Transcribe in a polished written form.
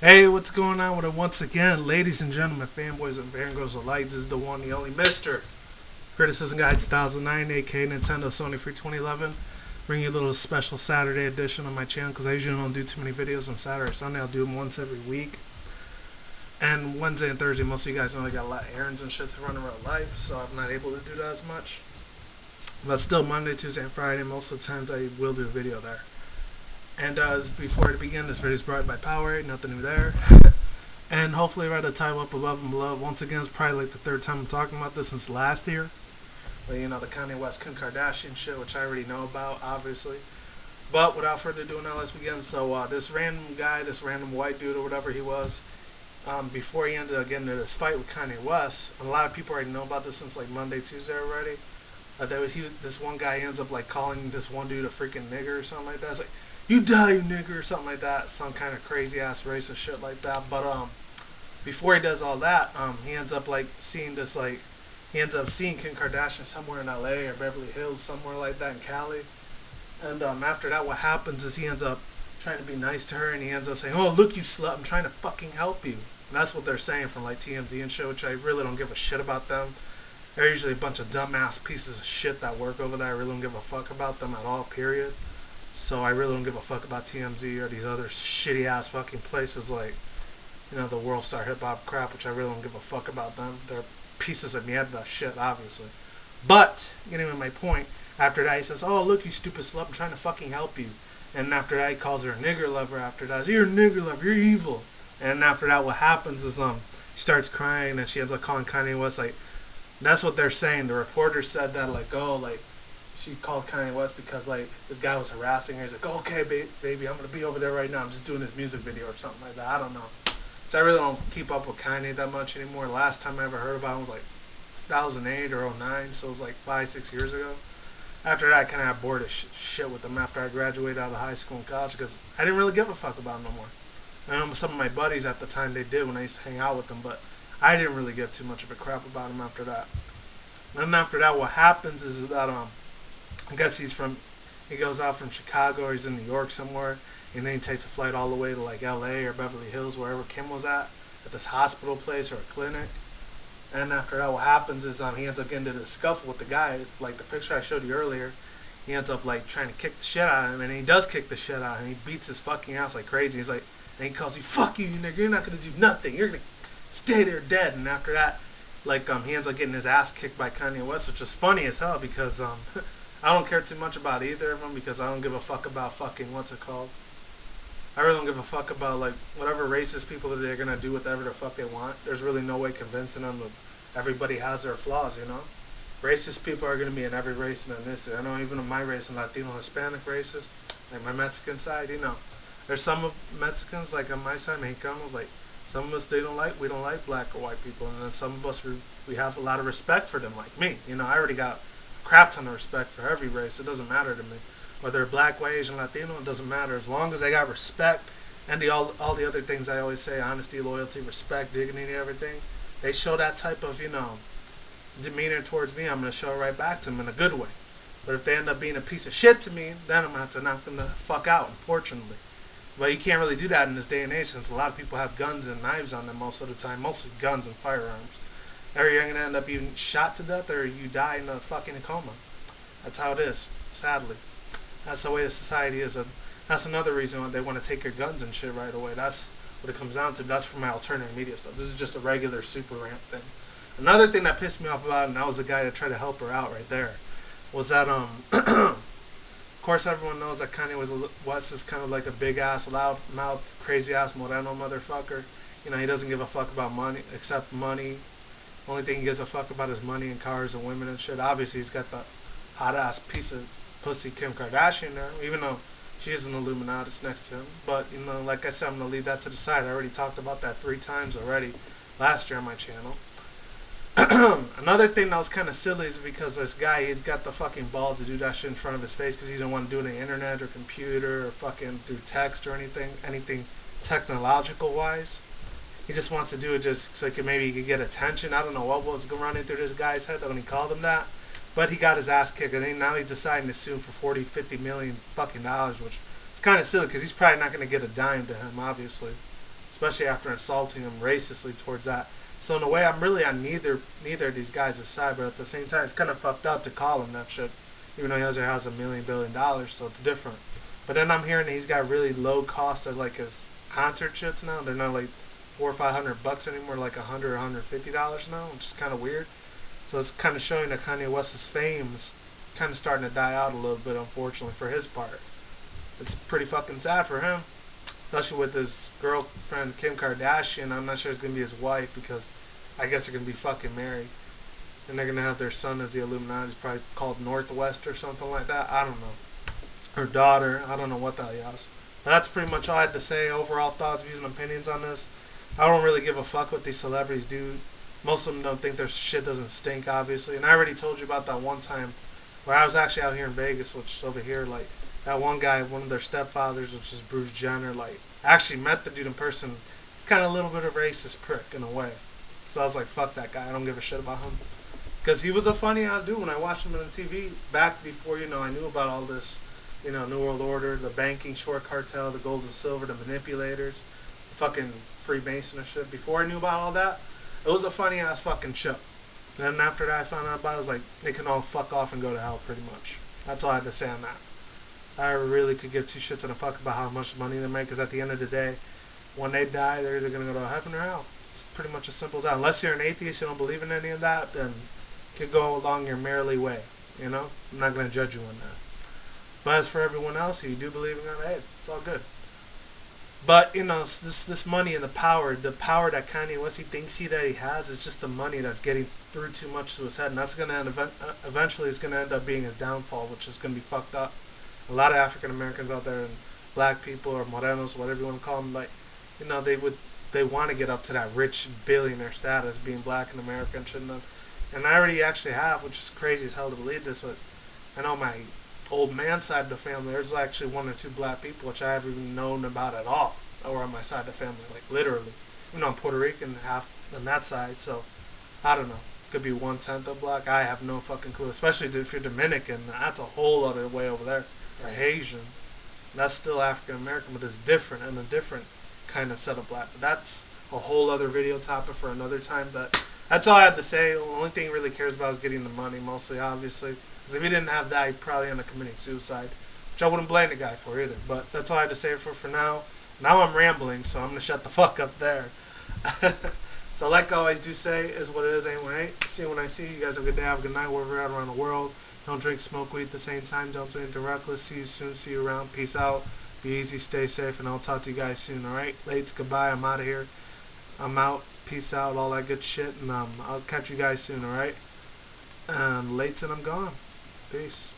Hey, what's going on with it once again? Ladies and gentlemen, fanboys and fangirls alike, this is the one, the only Mr. Criticism Guy 2009, aka Nintendo Sony Free 2011. Bring you a little special Saturday edition on my channel because I usually don't do too many videos on Saturday or Sunday. I'll do them once every week. And Wednesday and Thursday, most of you guys know I got a lot of errands and shit to run in real life, so I'm not able to do that as much. But still, Monday, Tuesday, and Friday, most of the times I will do a video there. And before I begin, this video is brought by Powerade, nothing new there. And hopefully right at time up above and below. Once again, it's probably like the third time I'm talking about this since last year. But you know, the Kanye West, Kim Kardashian shit, which I already know about, obviously. But without further ado, now let's begin. So this random guy, this random white dude or whatever he was, before he ended up getting into this fight with Kanye West, and a lot of people already know about this since like Monday, Tuesday already. This one guy ends up like calling this one dude a freaking nigger or something like that. It's like, you die, you nigger, or something like that. Some kind of crazy ass racist shit like that. But before he does all that, he ends up like seeing this like he ends up seeing Kim Kardashian somewhere in LA or Beverly Hills, somewhere like that in Cali. And after that, what happens is he ends up trying to be nice to her, and he ends up saying, "Oh, look, you slut, I'm trying to fucking help you." And that's what they're saying from like TMZ and shit, which I really don't give a shit about them. They're usually a bunch of dumbass pieces of shit that work over there. I really don't give a fuck about them at all, period. So I really don't give a fuck about TMZ or these other shitty ass fucking places like, you know, the World Star Hip Hop crap, which I really don't give a fuck about them. They're pieces of mierda shit, obviously. But, getting to my point, after that he says, "Oh, look, you stupid slut, I'm trying to fucking help you." And after that he calls her a nigger lover after that. "You're a nigger lover, you're evil." And after that what happens is she starts crying and she ends up calling Kanye West like, that's what they're saying. The reporter said that like, oh, like, she called Kanye West because like this guy was harassing her. He's like, "Okay, baby, I'm gonna be over there right now. I'm just doing this music video or something like that." I don't know. So I really don't keep up with Kanye that much anymore. Last time I ever heard about him was like 2008 or 09, so it was like 5-6 years ago. After that, I kind of got bored of shit with him after I graduated out of high school and college because I didn't really give a fuck about him no more. I know some of my buddies at the time they did when I used to hang out with them, but I didn't really give too much of a crap about him after that. And after that, what happens is that I guess he goes out from Chicago or he's in New York somewhere, and then he takes a flight all the way to like LA or Beverly Hills, wherever Kim was at this hospital place or a clinic. And after that, what happens is he ends up getting into a scuffle with the guy, like the picture I showed you earlier. He ends up like trying to kick the shit out of him, and he does kick the shit out of him. He beats his fucking ass like crazy. He's like, and he calls you, "Fuck you, nigga, you're not gonna do nothing. You're gonna stay there dead." And after that, like he ends up getting his ass kicked by Kanye West, which is funny as hell because I don't care too much about either of them because I don't give a fuck about fucking what's it called. I really don't give a fuck about like whatever racist people that they're gonna do whatever the fuck they want. There's really no way convincing them that everybody has their flaws, you know. Racist people are gonna be in every race and ethnicity. I know even in my race and Latino, Hispanic races, like my Mexican side, you know, there's some of Mexicans like on my side, Mexicanos, like some of us we don't like black or white people, and then some of us we have a lot of respect for them, like me. You know, I already got a crap ton of respect for every race. It doesn't matter to me whether they're black, white, Asian, Latino. It doesn't matter as long as they got respect and all the other things I always say: honesty, loyalty, respect, dignity, everything. They show that type of demeanor towards me, I'm gonna show it right back to them in a good way. But if they end up being a piece of shit to me, then I'm gonna have to knock them the fuck out, unfortunately. But you can't really do that in this day and age since a lot of people have guns and knives on them most of the time, mostly guns and firearms. Or you're going to end up being shot to death or you die in a fucking coma. That's how it is, sadly. That's the way the society is. That's another reason why they want to take your guns and shit right away. That's what it comes down to. That's for my alternative media stuff. This is just a regular super rant thing. Another thing that pissed me off about it, and that was the guy that tried to help her out right there, was that of course, everyone knows that Kanye West is kind of like a big ass, loud mouth, crazy ass Moreno motherfucker. You know, he doesn't give a fuck about money except money. Only thing he gives a fuck about is money and cars and women and shit. Obviously, he's got the hot ass piece of pussy Kim Kardashian there, even though she is an Illuminati next to him. But you know, like I said, I'm gonna leave that to the side. I already talked about that 3 times already last year on my channel. Another thing that was kind of silly is because this guy, he's got the fucking balls to do that shit in front of his face because he doesn't want to do it on the internet or computer or fucking through text or anything technological wise. He just wants to do it just so maybe he could get attention. I don't know what was running through this guy's head when he called him that, but he got his ass kicked, and now he's deciding to sue him for 40-50 million fucking dollars, which is kind of silly because he's probably not going to get a dime to him, obviously. especially after insulting him racistly towards that. So in a way, I'm really on neither of these guys' side, but at the same time, it's kind of fucked up to call him that shit, even though he has $1 billion, so it's different. But then I'm hearing that he's got really low cost of like his concert shits now. They're not like $400 or $500 anymore, like $100 or $150 now, which is kind of weird. So it's kind of showing that Kanye West's fame is kind of starting to die out a little bit, unfortunately, for his part. It's pretty fucking sad for him, especially with his girlfriend Kim Kardashian. I'm not sure it's gonna be his wife because I guess they're gonna be fucking married, and they're gonna have their son as the Illuminati. It's probably called Northwest or something like that. I don't know. Her daughter. I don't know what the hell he has. But that's pretty much all I had to say. Overall thoughts, views, and opinions on this. I don't really give a fuck what these celebrities do. Most of them don't think their shit doesn't stink, obviously. And I already told you about that one time where I was actually out here in Vegas, which is over here, like, that one guy, one of their stepfathers, which is Bruce Jenner, like, I actually met the dude in person. He's kind of a little bit of a racist prick, in a way. So I was like, fuck that guy. I don't give a shit about him. Because he was a funny-ass dude when I watched him on TV back before, I knew about all this, New World Order, the banking short cartel, the gold and silver, the manipulators, the fucking Freemason and shit. Before I knew about all that, it was a funny-ass fucking show. And then after that, I found out about it, I was like, they can all fuck off and go to hell, pretty much. That's all I had to say on that. I really could give two shits and a fuck about how much money they make, because at the end of the day, when they die, they're either going to go to heaven or hell. It's pretty much as simple as that. Unless you're an atheist, you don't believe in any of that, then you can go along your merrily way, I'm not going to judge you on that. But as for everyone else who you do believe in God, hey, it's all good. But, this money and the power that Kanye West thinks that he has is just the money that's getting through too much to his head. And that's going to eventually it's going to end up being his downfall, which is going to be fucked up. A lot of African Americans out there and black people or morenos, whatever you want to call them, like, they want to get up to that rich billionaire status, being black and American, shouldn't have. And I already actually have, which is crazy as hell to believe this, but I know my old man side of the family, there's actually one or two black people which I haven't even known about at all that were on my side of the family, like literally. I'm Puerto Rican, half on that side, so I don't know. Could be 1/10 of black. I have no fucking clue. Especially if you're Dominican, that's a whole other way over there. Or Haitian, that's still African American, but it's different and a different kind of set of black. But that's a whole other video topic for another time. But that's all I had to say. The only thing he really cares about is getting the money, mostly, obviously. Because if he didn't have that, he'd probably end up committing suicide, which I wouldn't blame the guy for either. But that's all I had to say for now. Now I'm rambling, so I'm gonna shut the fuck up there. So like I always do say, is what it is, ain't what it ain't. See you when I see you. You guys have a good day, have a good night, wherever you're at around the world. Don't drink, smoke weed at the same time. Don't do anything reckless. See you soon. See you around. Peace out. Be easy, stay safe, and I'll talk to you guys soon, alright? Lates, goodbye. I'm out of here. I'm out. Peace out, all that good shit, and I'll catch you guys soon, alright? And lates, and I'm gone. Peace.